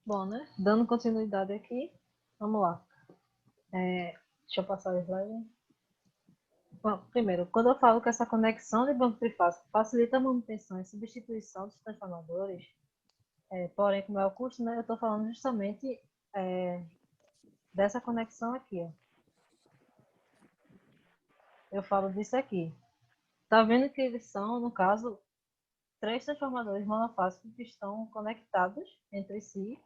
Bom, né? Dando continuidade aqui, vamos lá. Deixa eu passar o slide. Bom, primeiro, quando eu falo que essa conexão de banco trifásico facilita a manutenção e substituição dos transformadores, porém, com maior custo, né, eu estou falando justamente dessa conexão aqui. Ó. Eu falo disso aqui. Tá vendo que eles são, no caso, três transformadores monofásicos que estão conectados entre si,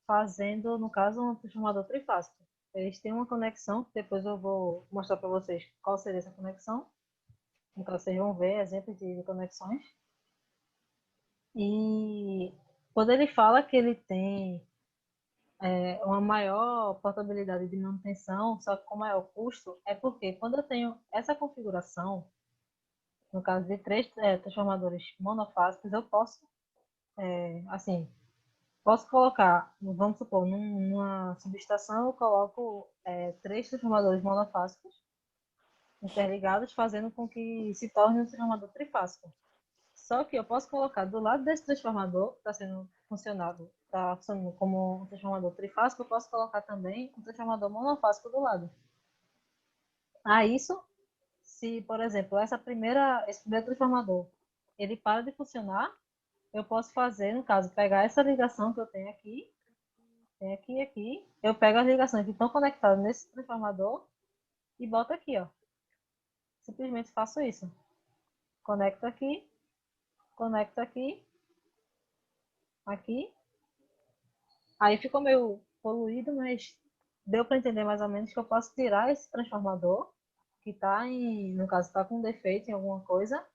fazendo, no caso, um transformador trifásico. Eles têm uma conexão, que depois eu vou mostrar para vocês qual seria essa conexão. Então, vocês vão ver exemplos de conexões. E quando ele fala que ele tem uma maior portabilidade de manutenção, só que com maior custo, é porque quando eu tenho essa configuração, no caso de três transformadores monofásicos, eu posso, assim, posso colocar, vamos supor, numa subestação eu coloco três transformadores monofásicos interligados, fazendo com que se torne um transformador trifásico. Só que eu posso colocar do lado desse transformador, que está sendo funcionado, está funcionando como um transformador trifásico, eu posso colocar também um transformador monofásico do lado. A isso, se, por exemplo, esse primeiro transformador, ele para de funcionar, eu posso fazer, no caso, pegar essa ligação que eu tenho aqui, tem aqui e aqui, eu pego as ligações que estão conectadas nesse transformador e boto aqui, ó. Simplesmente faço isso. Conecto aqui, aqui. Aí ficou meio poluído, mas deu para entender mais ou menos que eu posso tirar esse transformador, que está no caso, está com defeito em alguma coisa,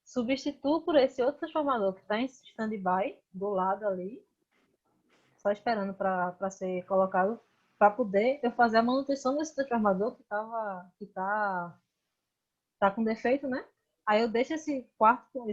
substituo por esse outro transformador que está em stand-by, do lado ali, só esperando para ser colocado, para poder eu fazer a manutenção desse transformador tá com defeito, né? Aí eu deixo esse quarto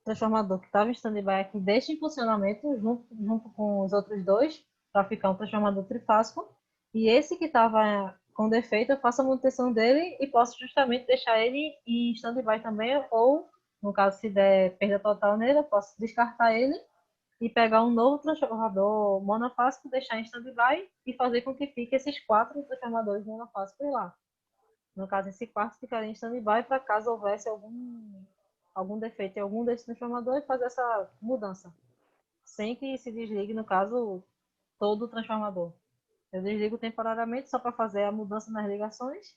transformador que estava em stand-by aqui, deixa em funcionamento junto com os outros dois, para ficar um transformador trifásico. E esse que estava com defeito, eu faço a manutenção dele e posso justamente deixar ele em stand-by também, ou, no caso, se der perda total nele, eu posso descartar ele e pegar um novo transformador monofásico, deixar em stand-by e fazer com que fique esses quatro transformadores monofásicos lá. No caso, esse quarto ficaria em stand-by para caso houvesse algum defeito em algum desses transformadores, fazer essa mudança. Sem que se desligue, no caso, todo o transformador. Eu desligo temporariamente só para fazer a mudança nas ligações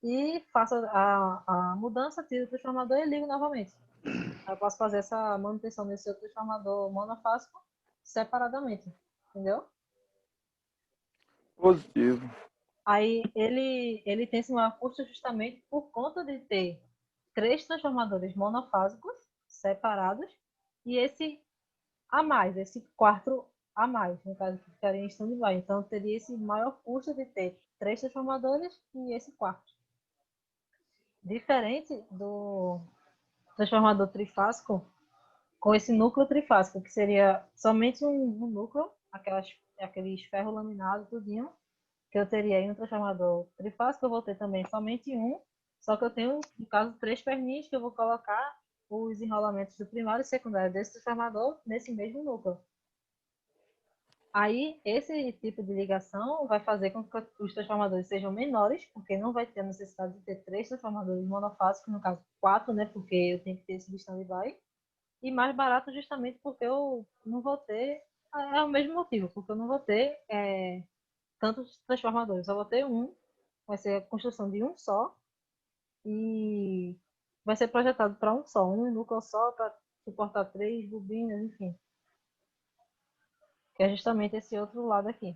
e faço a mudança, tiro o transformador e ligo novamente. Aí eu posso fazer essa manutenção desse outro transformador monofásico separadamente, entendeu? Positivo. Aí ele tem esse maior custo justamente por conta de ter três transformadores monofásicos separados e esse quarto a mais, no caso que ficaria em stand-by. Então teria esse maior custo de ter três transformadores e esse quarto. Diferente do transformador trifásico, com esse núcleo trifásico, que seria somente um núcleo, aqueles ferro laminado, tudinho, que eu teria aí no transformador trifásico, eu vou ter também somente um, só que eu tenho, no caso, três perninhas que eu vou colocar os enrolamentos do primário e secundário desse transformador nesse mesmo núcleo. Aí, esse tipo de ligação vai fazer com que os transformadores sejam menores, porque não vai ter a necessidade de ter três transformadores monofásicos, no caso, quatro, né, porque eu tenho que ter esse de stand-by, e mais barato justamente porque eu não vou ter, é o mesmo motivo, porque eu não vou ter tantos transformadores, eu vou ter um, vai ser a construção de um só, e vai ser projetado para um só, um núcleo só, para suportar três bobinas, enfim, que é justamente esse outro lado aqui.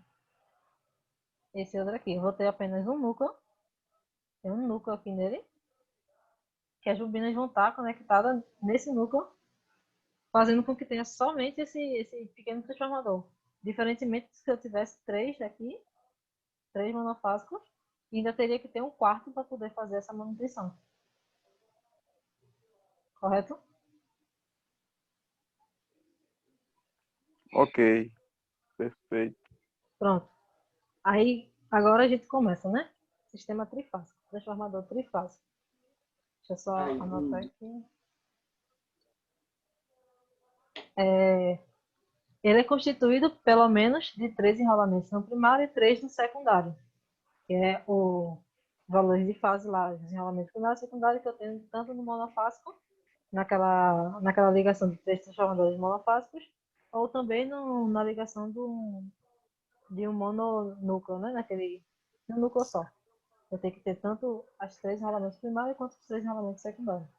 Esse outro aqui, eu vou ter apenas um núcleo, tem um núcleo aqui nele, que as bobinas vão estar conectadas nesse núcleo, fazendo com que tenha somente esse pequeno transformador. Diferentemente se eu tivesse três daqui, três monofásicos, e ainda teria que ter um quarto para poder fazer essa manutenção. Correto? Ok, perfeito. Pronto. Aí, agora a gente começa, né? Sistema trifásico, transformador trifásico. Deixa eu só anotar aqui. Ele é constituído pelo menos de 3 enrolamentos no primário e 3 no secundário, que é o valores de fase lá, os enrolamentos primário e secundário que eu tenho tanto no monofásico, naquela ligação de 3 transformadores monofásicos, ou também na ligação de um mononúcleo, né? No núcleo só. Eu tenho que ter tanto as 3 enrolamentos primários quanto os 3 enrolamentos secundários.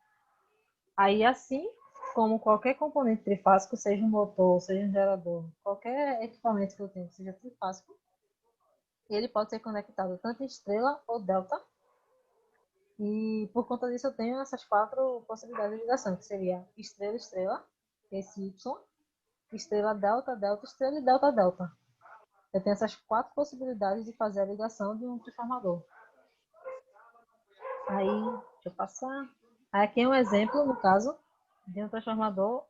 Aí, assim como qualquer componente trifásico, seja um motor, seja um gerador, qualquer equipamento que eu tenho que seja trifásico, ele pode ser conectado tanto em estrela ou delta. E por conta disso eu tenho essas 4 possibilidades de ligação, que seria estrela-estrela, esse Y, estrela delta, delta, estrela e delta, delta. Eu tenho essas 4 possibilidades de fazer a ligação de um transformador. Aí, deixa eu passar. Aí aqui é um exemplo, no caso, de um transformador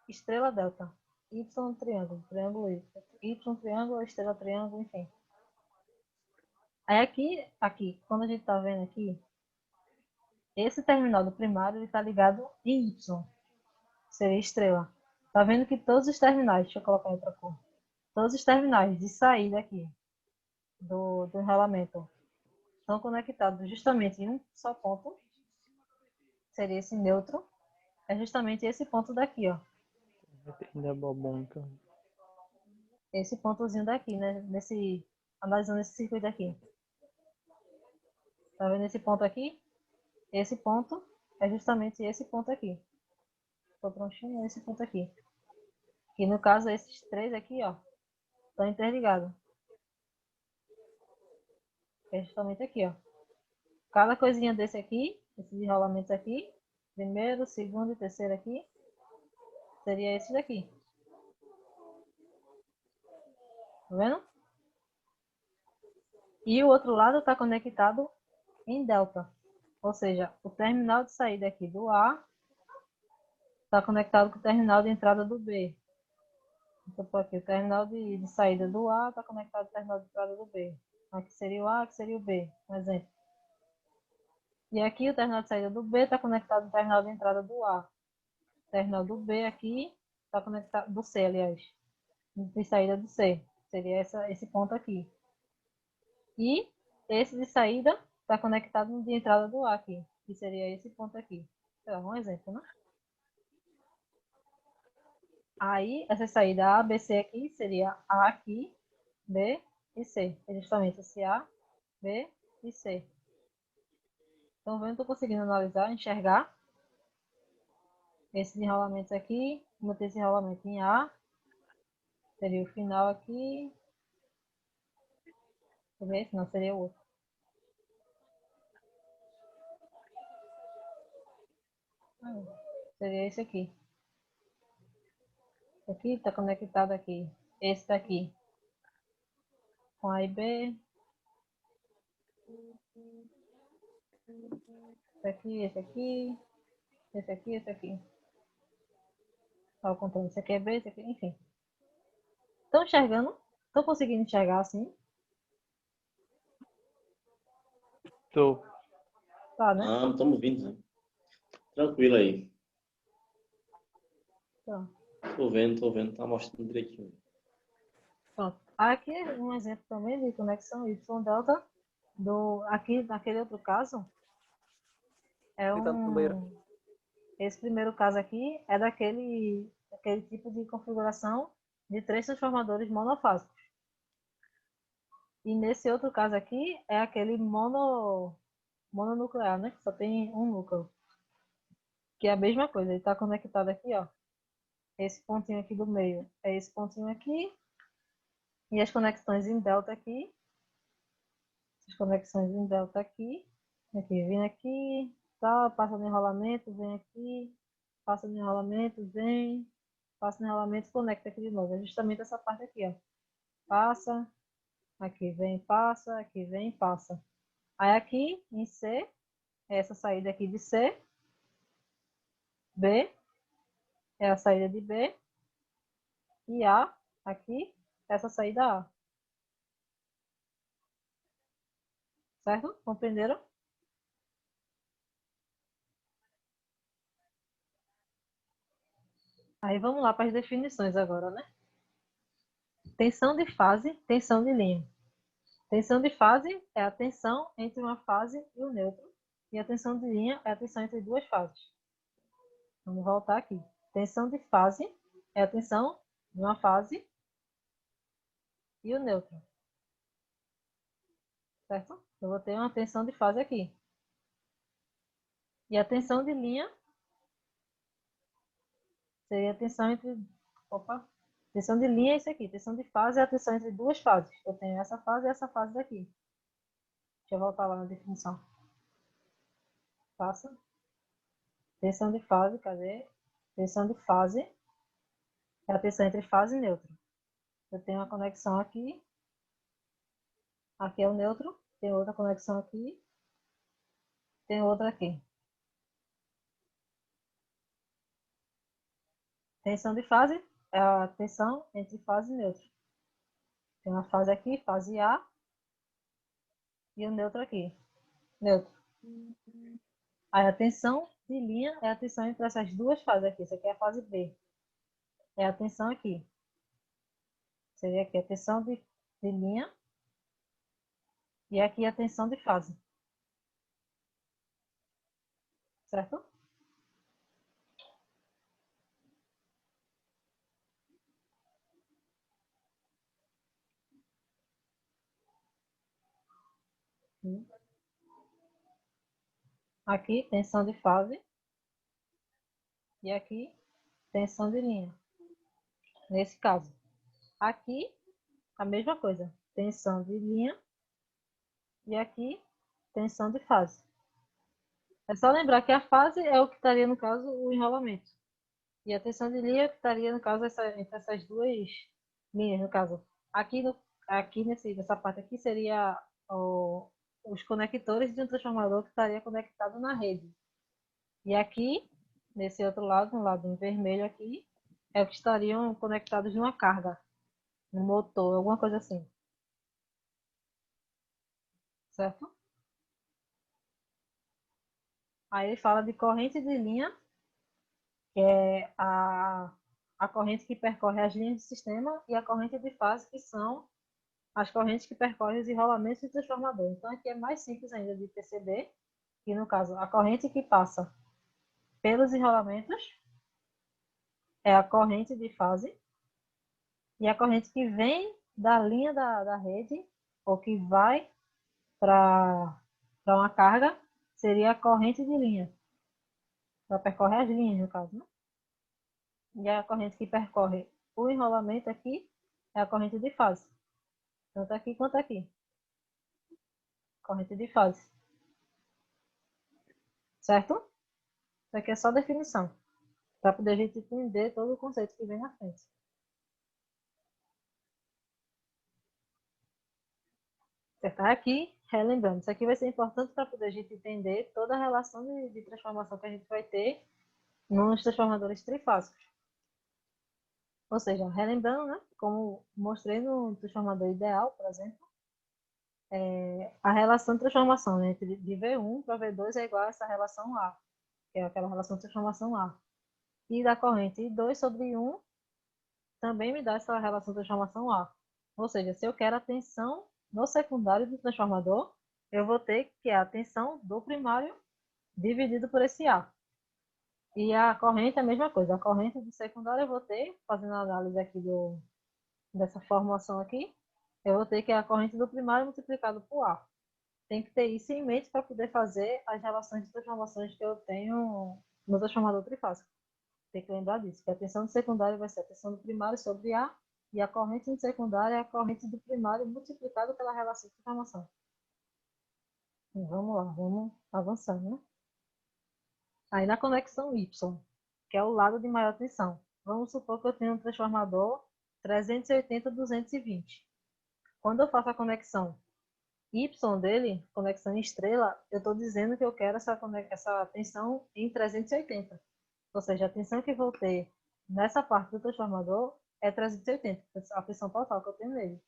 estrela delta. Y triângulo, triângulo Y triângulo, estrela triângulo, enfim. Aí aqui, quando a gente tá vendo aqui, esse terminal do primário ele tá ligado em Y, seria estrela. Tá vendo que todos os terminais, deixa eu colocar em outra cor, todos os terminais de saída aqui do enrolamento estão conectados justamente em um só ponto, seria esse neutro, é justamente esse ponto daqui, ó. Ainda é bobão, então. Esse pontozinho daqui, né? Analisando esse circuito aqui. Tá vendo esse ponto aqui? Esse ponto é justamente esse ponto aqui. Tô prontinho, esse ponto aqui. Que no caso, esses 3 aqui, ó, estão interligados. É justamente aqui, ó. Cada coisinha desse aqui, esses enrolamentos aqui, primeiro, segundo e terceiro aqui, seria esse daqui. Tá vendo? E o outro lado está conectado em delta. Ou seja, o terminal de saída aqui do A está conectado com o terminal de entrada do B. Então, aqui, o terminal de saída do A está conectado com o terminal de entrada do B. Aqui seria o A, aqui seria o B, um exemplo. E aqui o terminal de saída do B está conectado com o terminal de entrada do A. O terminal do B aqui está conectado, do C, aliás, de saída do C. Seria esse ponto aqui. E esse de saída está conectado no de entrada do A aqui, que seria esse ponto aqui. Então, um exemplo, né? Aí, essa saída A, B, C aqui seria A aqui, B e C. É justamente esse A, B e C. Então, vendo, estou conseguindo analisar, enxergar esses enrolamentos aqui. Vou ter esse enrolamento em A. Seria o final aqui. Seria esse? Não, seria o outro. Seria esse aqui. Esse aqui está conectado aqui. Esse daqui com A e B. Esse aqui, esse aqui. Esse aqui, esse aqui. Ao contrário, esse aqui é B, esse aqui, enfim. Estão enxergando? Estão conseguindo enxergar assim? Tô. Tá, né? Ah, estamos ouvindo, né? Tranquilo aí. Tá. Tô vendo, tá mostrando direitinho. Pronto. Aqui um exemplo também de conexão Y delta. Aqui, naquele outro caso, é esse primeiro caso aqui é daquele tipo de configuração de 3 transformadores monofásicos. E nesse outro caso aqui é aquele mononuclear, né? Que só tem um núcleo. Que é a mesma coisa, ele está conectado aqui, ó. Esse pontinho aqui do meio é esse pontinho aqui. E as conexões em delta aqui. As conexões em delta aqui. Aqui, vindo aqui, tá, passa no enrolamento, vem aqui, passa no enrolamento, vem, passa no enrolamento, conecta aqui de novo. É justamente essa parte aqui, ó. Passa, aqui vem, passa, aqui vem, passa. Aí aqui em C, essa saída aqui de C, B, é a saída de B, e A, aqui, essa saída A. Certo? Compreenderam? Aí vamos lá para as definições agora, né? Tensão de fase, tensão de linha. Tensão de fase é a tensão entre uma fase e o neutro. E a tensão de linha é a tensão entre duas fases. Vamos voltar aqui. Tensão de fase é a tensão de uma fase e o neutro. Certo? Eu vou ter uma tensão de fase aqui. E a tensão de linha seria a tensão entre... Opa! Tensão de linha é isso aqui. Tensão de fase é a tensão entre duas fases. Eu tenho essa fase e essa fase daqui. Deixa eu voltar lá na definição. Passa. Tensão de fase, cadê? Tensão de fase é a tensão entre fase e neutro. Eu tenho uma conexão aqui. Aqui é o neutro. Tem outra conexão aqui. Tem outra aqui. Tensão de fase é a tensão entre fase e neutro. Tem uma fase aqui, fase A. E o neutro aqui. Neutro. Aí a tensão de linha é a tensão entre essas duas fases aqui. Isso aqui é a fase B. É a tensão aqui. Seria aqui a tensão de linha. E aqui a tensão de fase. Certo? Aqui, tensão de fase. E aqui, tensão de linha. Nesse caso. Aqui, a mesma coisa. Tensão de linha. E aqui, tensão de fase. É só lembrar que a fase é o que estaria, no caso, o enrolamento. E a tensão de linha estaria, no caso, entre essas duas linhas, no caso. Aqui nessa parte aqui seria os conectores de um transformador que estaria conectado na rede. E aqui, nesse outro lado, no lado vermelho aqui, é o que estariam conectados numa carga, no motor, alguma coisa assim. Certo? Aí ele fala de corrente de linha, que é a corrente que percorre as linhas do sistema, e a corrente de fase, que são as correntes que percorrem os enrolamentos do transformador. Então, aqui é mais simples ainda de perceber que, no caso, a corrente que passa pelos enrolamentos é a corrente de fase, e a corrente que vem da linha da rede, ou que vai para uma carga, seria a corrente de linha, para percorrer as linhas, no caso, né? E a corrente que percorre o enrolamento aqui é a corrente de fase, tanto aqui quanto aqui. Corrente de fase. Certo? Isso aqui é só definição, para poder a gente entender todo o conceito que vem na frente. Certo? Aqui, relembrando, isso aqui vai ser importante para poder a gente entender toda a relação de transformação que a gente vai ter nos transformadores trifásicos. Ou seja, relembrando, né, como mostrei no transformador ideal, por exemplo, a relação de transformação, né, de V1 para V2 é igual a essa relação A, que é aquela relação de transformação A. E da corrente I2 sobre I1 também me dá essa relação de transformação A. Ou seja, se eu quero a tensão no secundário do transformador, eu vou ter que a tensão do primário dividido por esse A. E a corrente é a mesma coisa. A corrente do secundário eu vou ter, fazendo a análise aqui dessa formulação aqui, eu vou ter que a corrente do primário multiplicado por A. Tem que ter isso em mente para poder fazer as relações de transformações que eu tenho no transformador trifásico. Tem que lembrar disso, que a tensão do secundário vai ser a tensão do primário sobre A, e a corrente do secundário é a corrente do primário multiplicado pela relação de transformação. Vamos lá, vamos avançando, né? Aí na conexão Y, que é o lado de maior tensão. Vamos supor que eu tenho um transformador 380-220. Quando eu faço a conexão Y dele, conexão em estrela, eu estou dizendo que eu quero essa tensão em 380. Ou seja, a tensão que vou ter nessa parte do transformador é 380, a tensão total que eu tenho nele.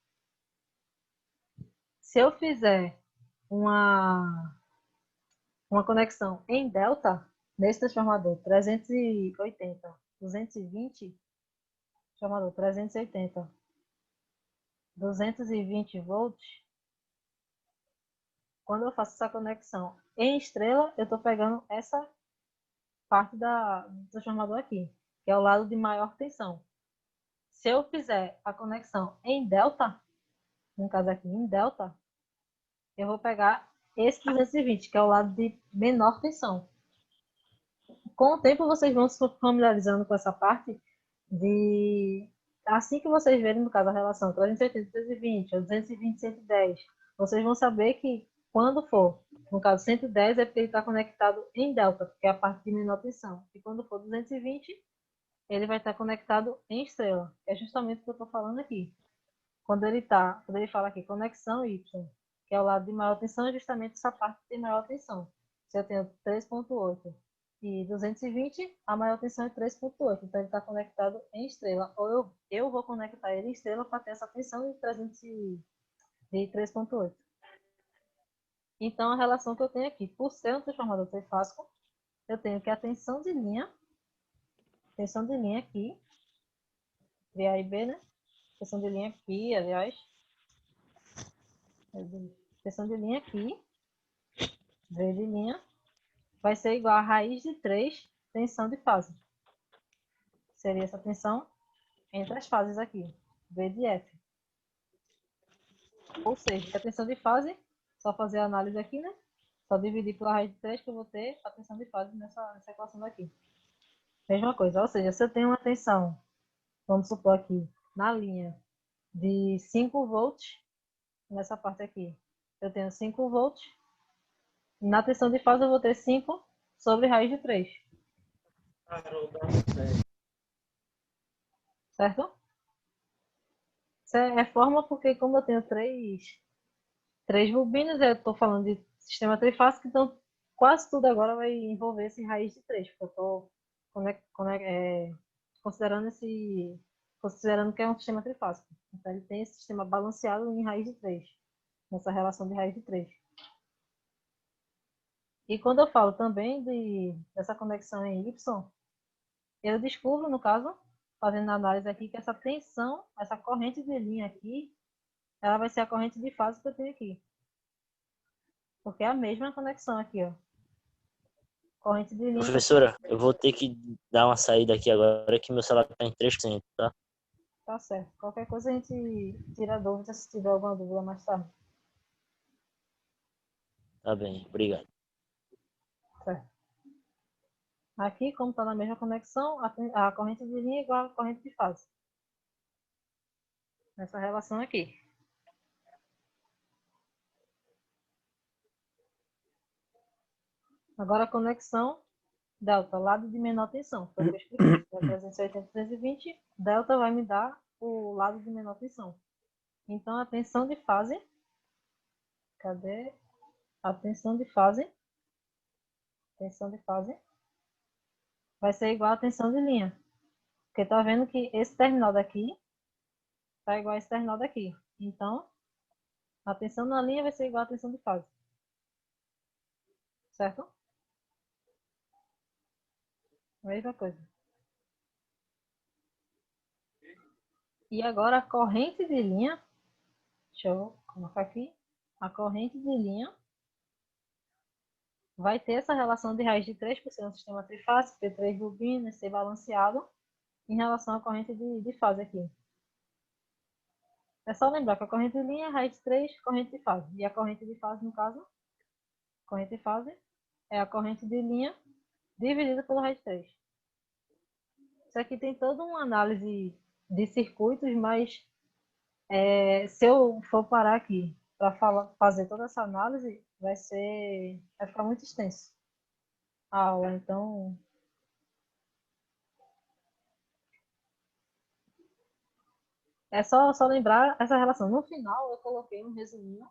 Se eu fizer uma conexão em delta, nesse transformador 380 220, chamador 380, 220 volts, quando eu faço essa conexão em estrela, eu estou pegando essa parte do transformador aqui, que é o lado de maior tensão. Se eu fizer a conexão em delta, no caso aqui em delta, eu vou pegar esse 220, que é o lado de menor tensão. Com o tempo, vocês vão se familiarizando com essa parte de... Assim que vocês verem, no caso, a relação 380, 220, ou 220, 110, vocês vão saber que quando for, no caso 110, é porque ele está conectado em delta, que é a parte de menor tensão. E quando for 220, ele vai estar conectado em estrela. É justamente o que eu estou falando aqui. Quando ele fala aqui, conexão Y, que é o lado de maior tensão, é justamente essa parte de maior tensão. Se eu tenho 3.8 e 220, a maior tensão é 3.8. Então, ele está conectado em estrela. Ou eu vou conectar ele em estrela para ter essa tensão de 3.8. Então, a relação que eu tenho aqui, por ser um transformador trifásico, eu tenho que a tensão de linha aqui, VA e B, né? Tensão de linha aqui, aliás. Tensão de linha aqui, V de linha, vai ser igual a raiz de 3 tensão de fase. Seria essa tensão entre as fases aqui, V de F. Ou seja, a tensão de fase, só fazer a análise aqui, né? Só dividir pela raiz de 3 que eu vou ter a tensão de fase nessa equação daqui. Mesma coisa, ou seja, se eu tenho uma tensão, vamos supor aqui, na linha de 5 volts, nessa parte aqui, eu tenho 5 volts, na tensão de fase eu vou ter 5 sobre raiz de 3. Certo? Isso é forma porque como eu tenho três bobinas, eu estou falando de sistema trifásico, então quase tudo agora vai envolver esse raiz de 3, porque eu estou considerando que é um sistema trifásico. Então ele tem esse sistema balanceado em raiz de 3, nessa relação de raiz de 3. E quando eu falo também dessa conexão em Y, eu descubro, no caso, fazendo a análise aqui, que essa tensão, essa corrente de linha aqui, ela vai ser a corrente de fase que eu tenho aqui. Porque é a mesma conexão aqui, ó. Corrente de linha. Professora, eu vou ter que dar uma saída aqui agora que meu celular tá em 3%, tá? Tá certo. Qualquer coisa a gente tira dúvida se tiver alguma dúvida mais tarde. Tá bem, obrigado. Certo. Aqui, como está na mesma conexão, a corrente de linha é igual à corrente de fase. Nessa relação aqui. Agora a conexão delta, lado de menor tensão. Foi o que eu expliquei. 380, 320, delta vai me dar o lado de menor tensão. Então a tensão de fase, cadê? A tensão de fase vai ser igual à tensão de linha. Porque tá vendo que esse terminal daqui tá igual a esse terminal daqui. Então, a tensão na linha vai ser igual à tensão de fase. Certo? Mesma coisa. E agora a corrente de linha, deixa eu colocar aqui, a corrente de linha vai ter essa relação de raiz de 3 por ser um sistema trifásico, ter 3 bobinas, ser balanceado, em relação à corrente de fase aqui. É só lembrar que a corrente de linha é raiz de 3, corrente de fase. E a corrente de fase, no caso, corrente de fase é a corrente de linha dividida pela raiz de 3. Isso aqui tem toda uma análise de circuitos, mas se eu for parar aqui para fazer toda essa análise, vai ficar muito extenso a aula. Então, é só lembrar essa relação. No final, eu coloquei um resuminho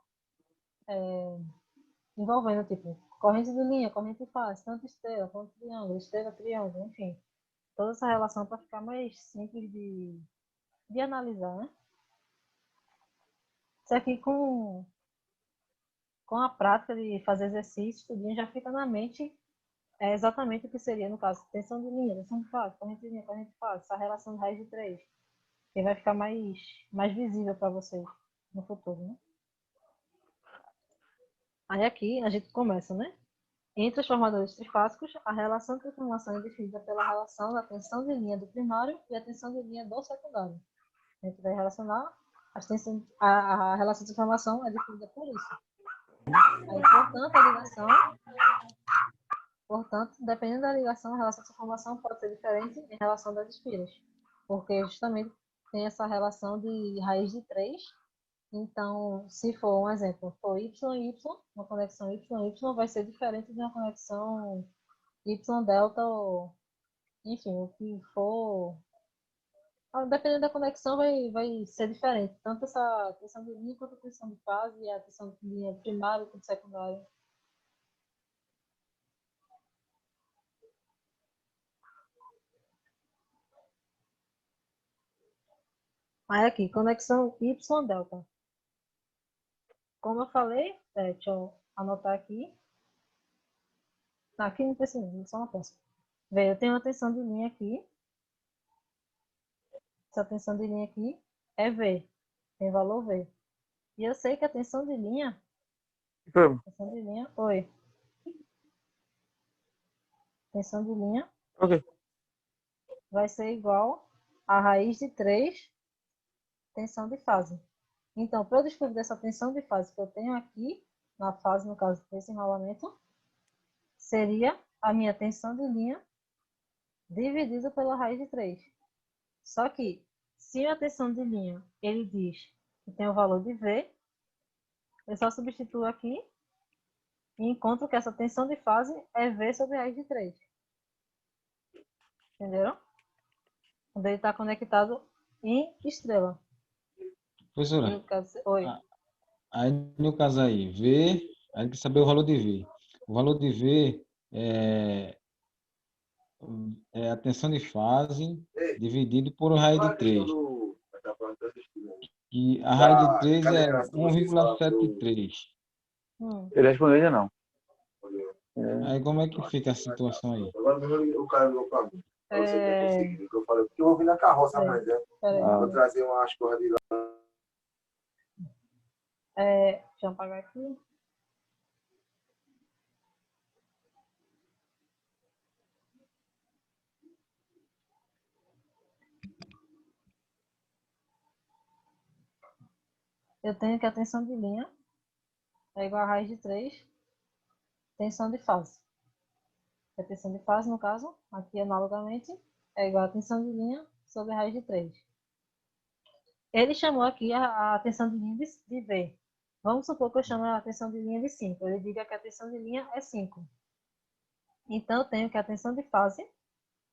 envolvendo, tipo, corrente de linha, corrente de fase, tanto estrela, quanto triângulo, estrela, triângulo, enfim. Toda essa relação para ficar mais simples de analisar, né? Isso aqui com a prática de fazer exercício, tudinho já fica na mente é exatamente o que seria, no caso, tensão de linha, tensão de fase, corrente de linha, corrente de fase, essa relação de raiz de 3, que vai ficar mais visível para vocês no futuro, né? Aí aqui a gente começa, né? Entre os formadores trifásicos, a relação de transformação é definida pela relação da tensão de linha do primário e a tensão de linha do secundário. A gente vai relacionar a relação de transformação é definida por isso. Aí, portanto, dependendo da ligação, a relação de transformação pode ser diferente em relação das espiras, porque justamente tem essa relação de raiz de 3. Então, se for um exemplo, for y, y, uma conexão y, y vai ser diferente de uma conexão y delta, ou, enfim, o que for. Dependendo da conexão, vai ser diferente. Tanto essa tensão de linha quanto a tensão de fase, e a tensão de linha primária quanto secundária. Aí aqui, conexão y delta. Como eu falei, deixa eu anotar aqui. Aqui não precisa, só uma peça. Veja, eu tenho uma tensão de linha aqui. Essa tensão de linha aqui é V, tem valor V. E eu sei que a tensão de linha, oi. Tensão de linha vai ser igual a raiz de 3 tensão de fase. Então, para eu descobrir essa tensão de fase que eu tenho aqui, na fase, no caso desse enrolamento, seria a minha tensão de linha dividida pela raiz de 3. Só que, se a tensão de linha, ele diz que tem o valor de V, eu só substituo aqui e encontro que essa tensão de fase é V sobre a raiz de 3. Entenderam? Quando ele está conectado em estrela. Professora, Oi. aí no caso aí, V, a gente quer saber o valor de V. O valor de V é a tensão de fase dividido por raiz de 3. E a raiz de 3 é 1,73. Ele respondeu ainda não. Aí como é que fica a situação aí? Agora mesmo o cara ligou pra mim. Eu sei que é conseguido, que eu falei, porque eu vou vir na carroça amanhã, né? Vou trazer umas coisas de lá. Deixa eu apagar aqui. Eu tenho que a tensão de linha é igual a raiz de 3 tensão de fase. A tensão de fase, no caso, aqui analogamente, é igual a tensão de linha sobre a raiz de 3. Ele chamou aqui a tensão de linha de V. Vamos supor que eu chamo a tensão de linha de 5. Ele diga que a tensão de linha é 5. Então, eu tenho que a tensão de fase,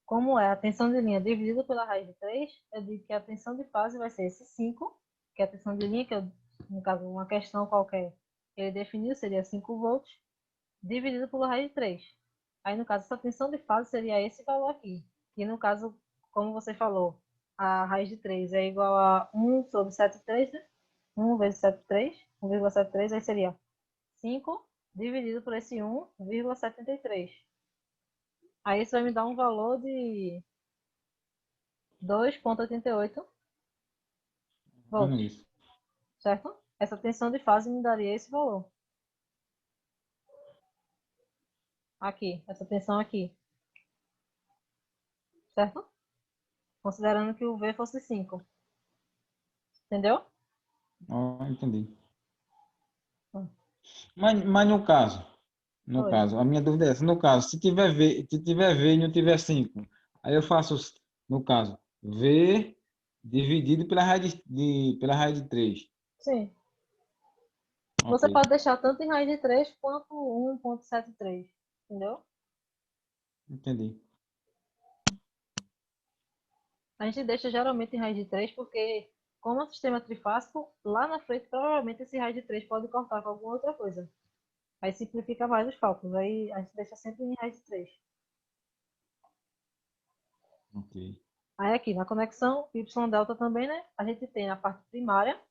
como é a tensão de linha dividida pela raiz de 3, eu digo que a tensão de fase vai ser esse 5, que é a tensão de linha, que eu, no caso, uma questão qualquer que ele definiu, seria 5 volts, dividido pela raiz de 3. Aí, no caso, essa tensão de fase seria esse valor aqui. E, no caso, como você falou, a raiz de 3 é igual a 1 sobre 7,3, né? 1 vezes 7,3, 1,73, aí seria 5 dividido por esse 1,73. Aí isso vai me dar um valor de 2,88 volts, certo? Essa tensão de fase me daria esse valor. Aqui, essa tensão aqui. Certo? Considerando que o V fosse 5. Entendeu? Entendi. Mas no caso, a minha dúvida é essa, no caso, se tiver V e não tiver 5, aí eu faço, no caso, V dividido pela raiz de 3. Sim. Okay. Você pode deixar tanto em raiz de 3 quanto 1,73. Entendeu? Entendi. A gente deixa geralmente em raiz de 3 porque, como é um sistema trifásico, lá na frente provavelmente esse raiz de 3 pode cortar com alguma outra coisa. Aí simplifica mais os cálculos. Aí a gente deixa sempre em raiz de 3. Ok. Aí aqui, na conexão Y delta também, né? A gente tem na parte primária,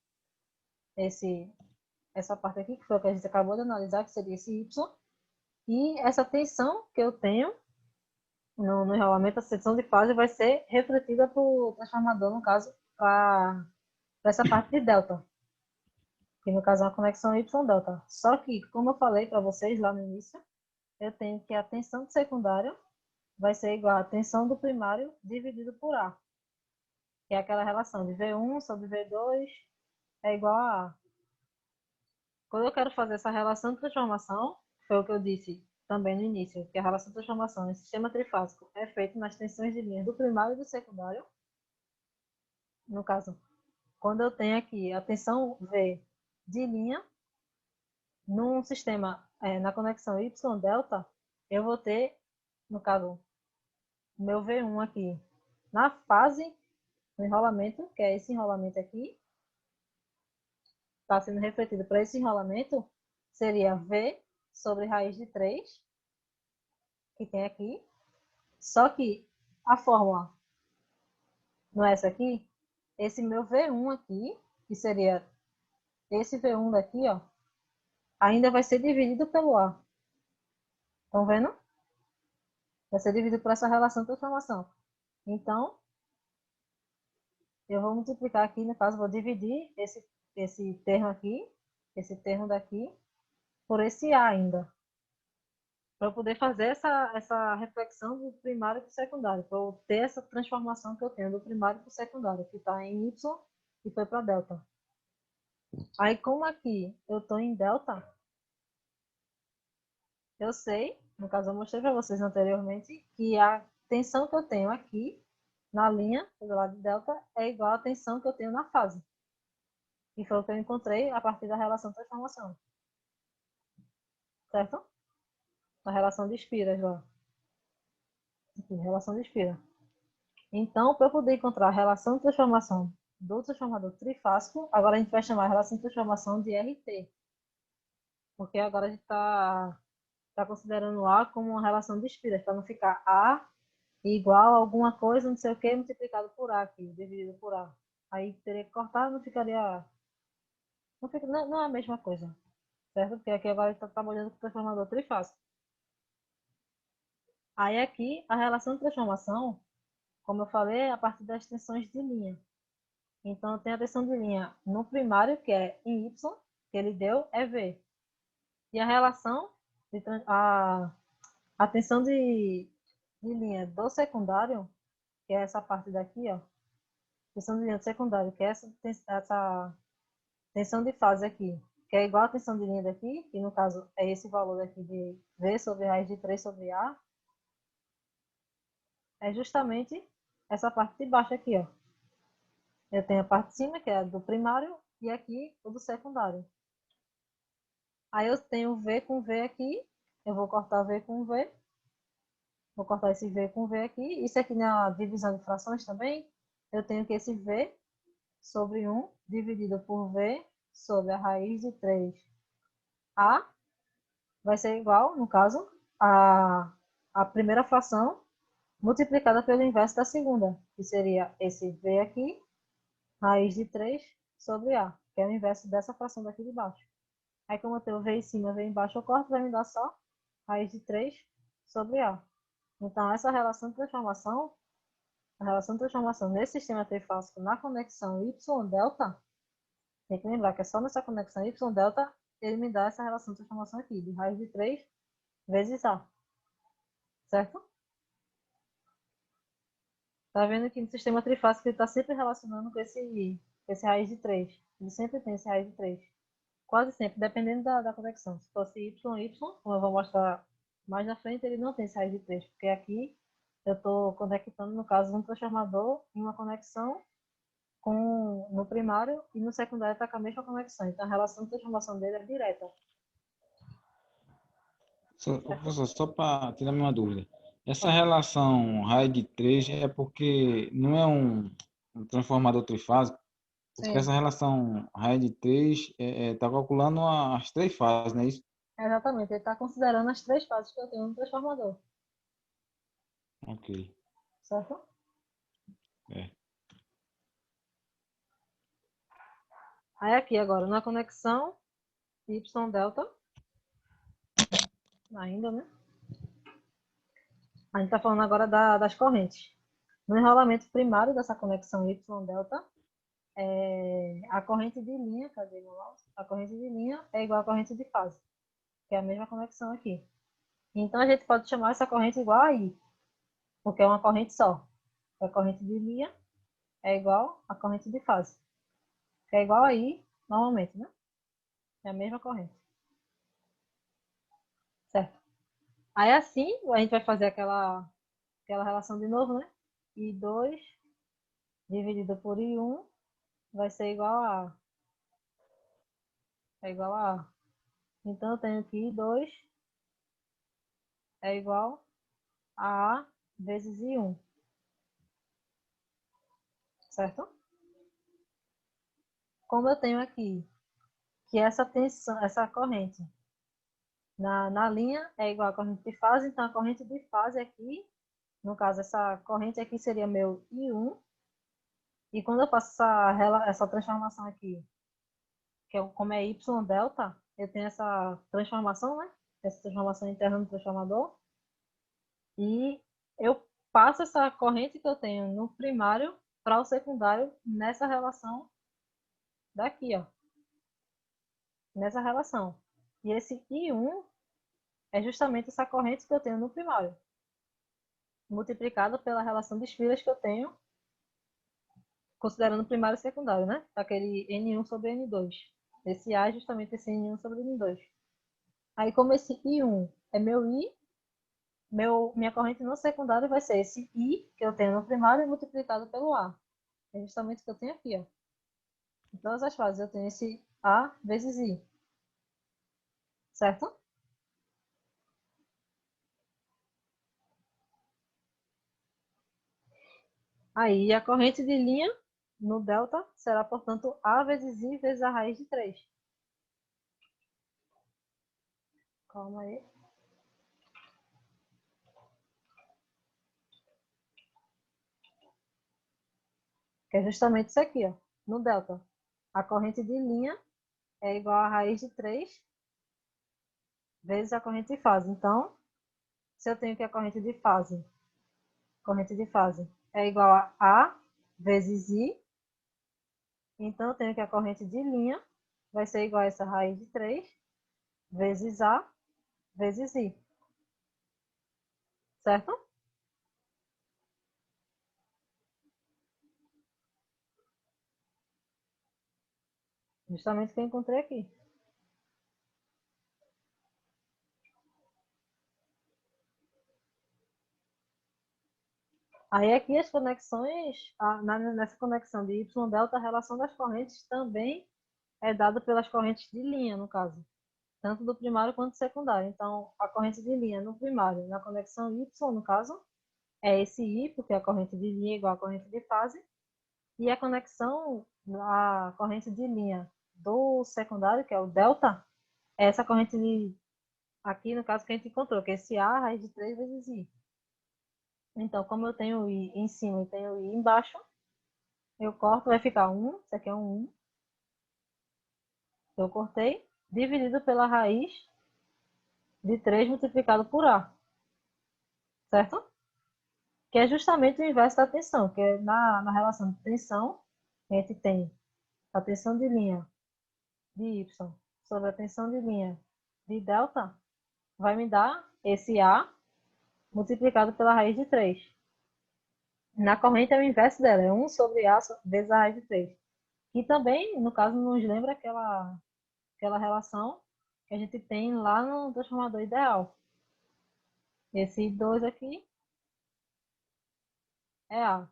essa parte aqui, que foi o que a gente acabou de analisar, que seria esse Y. E essa tensão que eu tenho no enrolamento, a tensão de fase vai ser refletida para o transformador, no caso, para essa parte de delta, que no caso é uma conexão Y-delta. Só que, como eu falei para vocês lá no início, eu tenho que a tensão do secundário vai ser igual à tensão do primário dividido por A, que é aquela relação de V1 sobre V2 é igual a A. Quando eu quero fazer essa relação de transformação, foi o que eu disse também no início, que a relação de transformação em sistema trifásico é feita nas tensões de linha do primário e do secundário. No caso, quando eu tenho aqui a tensão V de linha, num sistema, na conexão Y-delta, eu vou ter, no caso, meu V1 aqui, na fase do enrolamento, que é esse enrolamento aqui, está sendo refletido para esse enrolamento, seria V sobre raiz de 3, que tem aqui. Só que a fórmula não é essa aqui. Esse meu V1 aqui, que seria esse V1 daqui, ó, ainda vai ser dividido pelo A. Estão vendo? Vai ser dividido por essa relação de transformação. Então, eu vou multiplicar aqui, no caso, vou dividir esse termo aqui, esse termo daqui, por esse A ainda. Para eu poder fazer essa reflexão do primário para o secundário, para eu ter essa transformação que eu tenho do primário para o secundário, que está em Y e foi para delta. Aí, como aqui eu estou em delta, eu sei, no caso eu mostrei para vocês anteriormente, que a tensão que eu tenho aqui, na linha do lado de delta, é igual à tensão que eu tenho na fase. E foi o que eu encontrei a partir da relação de transformação. Certo? A relação de espiras lá. Aqui, relação de espira. Então, para eu poder encontrar a relação de transformação do transformador trifásico, agora a gente vai chamar a relação de transformação de RT. Porque agora a gente está considerando A como uma relação de espiras, para não ficar A igual a alguma coisa, não sei o que, multiplicado por A aqui, dividido por A. Aí teria que cortar, não ficaria... Não é a mesma coisa, certo? Porque aqui agora a gente está trabalhando com o transformador trifásico. Aí aqui, a relação de transformação, como eu falei, é a partir das tensões de linha. Então, eu tenho a tensão de linha no primário, que é em Y, que ele deu, é V. E a relação, a tensão de linha do secundário, que é essa parte daqui, ó, tensão de linha do secundário, que é essa tensão de fase aqui, que é igual a tensão de linha daqui, que no caso é esse valor daqui de V sobre raiz de 3 sobre A, é justamente essa parte de baixo aqui, ó. Eu tenho a parte de cima, que é a do primário, e aqui o do secundário. Aí eu tenho V com V aqui, eu vou cortar V com V, vou cortar esse V com V aqui. Isso aqui na divisão de frações também, eu tenho que esse V sobre 1 dividido por V sobre a raiz de 3A vai ser igual, no caso, a primeira fração multiplicada pelo inverso da segunda, que seria esse V aqui, raiz de 3 sobre A, que é o inverso dessa fração daqui de baixo. Aí, como eu tenho V em cima, V embaixo, eu corto, vai me dar só raiz de 3 sobre A. Então, essa relação de transformação, a relação de transformação nesse sistema trifásico na conexão Y-delta, tem que lembrar que é só nessa conexão Y-delta ele me dá essa relação de transformação aqui, de raiz de 3 vezes A. Certo? Tá vendo que no sistema trifásico ele está sempre relacionando com esse raiz de 3. Ele sempre tem esse raiz de 3. Quase sempre, dependendo da conexão. Se fosse Y, como eu vou mostrar mais na frente, ele não tem esse raiz de 3, porque aqui eu estou conectando, no caso, um transformador em uma conexão no primário e no secundário está com a mesma conexão. Então, a relação de transformação dele é direta. Professor, só para tirar uma dúvida. Essa relação raiz de 3 é porque não é um transformador trifásico, porque Sim, essa relação raiz de 3 está calculando as 3 fases, não é isso? exatamente. Ele está considerando as 3 fases que eu tenho no transformador. Ok. Certo? É. Aí aqui agora, na conexão Y-delta, ainda, né? A gente está falando agora das correntes. No enrolamento primário dessa conexão Y-delta, a corrente de linha, cadê meu mouse? A corrente de linha é igual à corrente de fase, que é a mesma conexão aqui. Então, a gente pode chamar essa corrente igual a I, porque é uma corrente só. A corrente de linha é igual à corrente de fase, que é igual a I normalmente, né? É a mesma corrente. Certo? Aí, assim, a gente vai fazer aquela relação de novo, né? I2 dividido por I1 vai ser igual a A. É igual a A. Então, eu tenho que I2 é igual a A vezes I1. Certo? Como eu tenho aqui que essa tensão, essa corrente na linha é igual à corrente de fase, então a corrente de fase aqui, no caso, essa corrente aqui seria meu I1. E quando eu faço essa transformação aqui, que é como é Y delta, eu tenho essa transformação, né? Essa transformação interna no transformador. E eu passo essa corrente que eu tenho no primário para o secundário nessa relação daqui, ó. Nessa relação. E esse I1 é justamente essa corrente que eu tenho no primário, multiplicado pela relação de filas que eu tenho, considerando primário e secundário, né? Aquele N1 sobre N2. Esse A é justamente esse N1 sobre N2. Aí, como esse I1 é meu I, minha corrente no secundário vai ser esse I que eu tenho no primário multiplicado pelo A. É justamente o que eu tenho aqui, ó. Em todas as fases eu tenho esse A vezes I. Certo? Aí, a corrente de linha no delta será, portanto, A vezes I vezes a raiz de 3. Calma aí. Que é justamente isso aqui, ó, no delta. A corrente de linha é igual a raiz de 3 vezes a corrente de fase. Então, se eu tenho que a corrente de fase é igual a A vezes I, então eu tenho que a corrente de linha vai ser igual a essa raiz de 3 vezes A vezes I. Certo? Justamente o que eu encontrei aqui. Aí aqui as conexões, nessa conexão de Y delta, a relação das correntes também é dada pelas correntes de linha, no caso. Tanto do primário quanto do secundário. Então, a corrente de linha no primário, na conexão Y, no caso, é esse I, porque a corrente de linha é igual à corrente de fase. E a corrente de linha do secundário, que é o delta, é essa corrente aqui, no caso, que a gente encontrou, que é esse A raiz de 3 vezes I. Então, como eu tenho o I em cima e tenho o I embaixo, eu corto, vai ficar 1, isso aqui é um 1. Eu cortei, dividido pela raiz de 3 multiplicado por A. Certo? Que é justamente o inverso da tensão, que é na relação de tensão, a gente tem a tensão de linha de Y sobre a tensão de linha de delta, vai me dar esse A multiplicado pela raiz de 3. Na corrente é o inverso dela, é 1 sobre A vezes a raiz de 3. E também, no caso, nos lembra aquela relação que a gente tem lá no transformador ideal. Esse 2 aqui é A,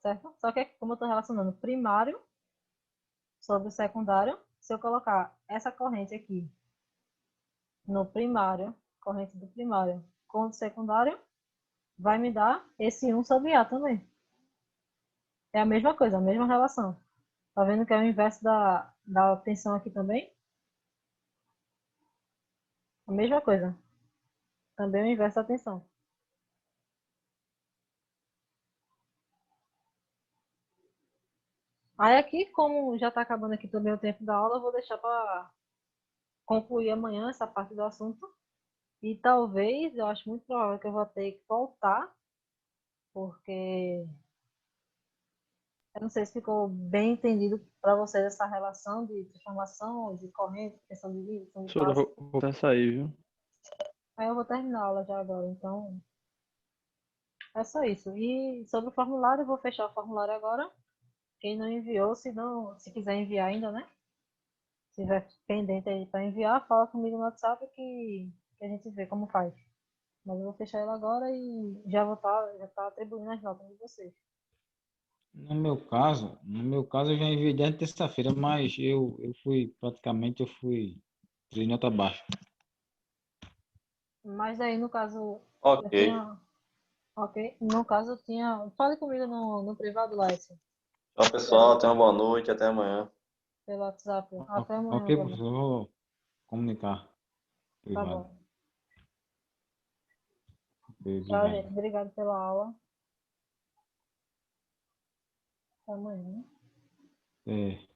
certo? Só que como eu estou relacionando primário sobre o secundário, se eu colocar essa corrente aqui no primário, corrente do primário com o do secundário, vai me dar esse 1 sobre A também. É a mesma coisa, a mesma relação. Tá vendo que é o inverso da tensão aqui também? A mesma coisa. Também é o inverso da tensão. Aí aqui, como já está acabando aqui também o tempo da aula, eu vou deixar para concluir amanhã essa parte do assunto. E talvez, eu acho muito provável que eu vou ter que voltar, porque eu não sei se ficou bem entendido para vocês essa relação de transformação, de corrente, questão de vida, questão de Professor, passo. eu vou até sair, viu? Aí eu vou terminar a aula já agora, então é só isso. E sobre o formulário, eu vou fechar o formulário agora. Quem não enviou, se quiser enviar ainda, né? Se tiver pendente aí para enviar, fala comigo no WhatsApp que a gente vê como faz. Mas eu vou fechar ela agora e já tá atribuindo as notas de vocês. No meu caso eu já enviei desde terça-feira, mas eu fui de nota baixa. Mas aí, no caso, eu Ok. tinha. Ok? No caso, eu tinha. Fale comigo no privado, Laércio. Tchau, pessoal. Tenha uma boa noite. Até amanhã. Pelo WhatsApp. Até Ok, amanhã, Gabriel. professor, eu vou comunicar Tá privado. bom. Ok, Tchau, gente. obrigado. Obrigado pela aula. Até amanhã. É.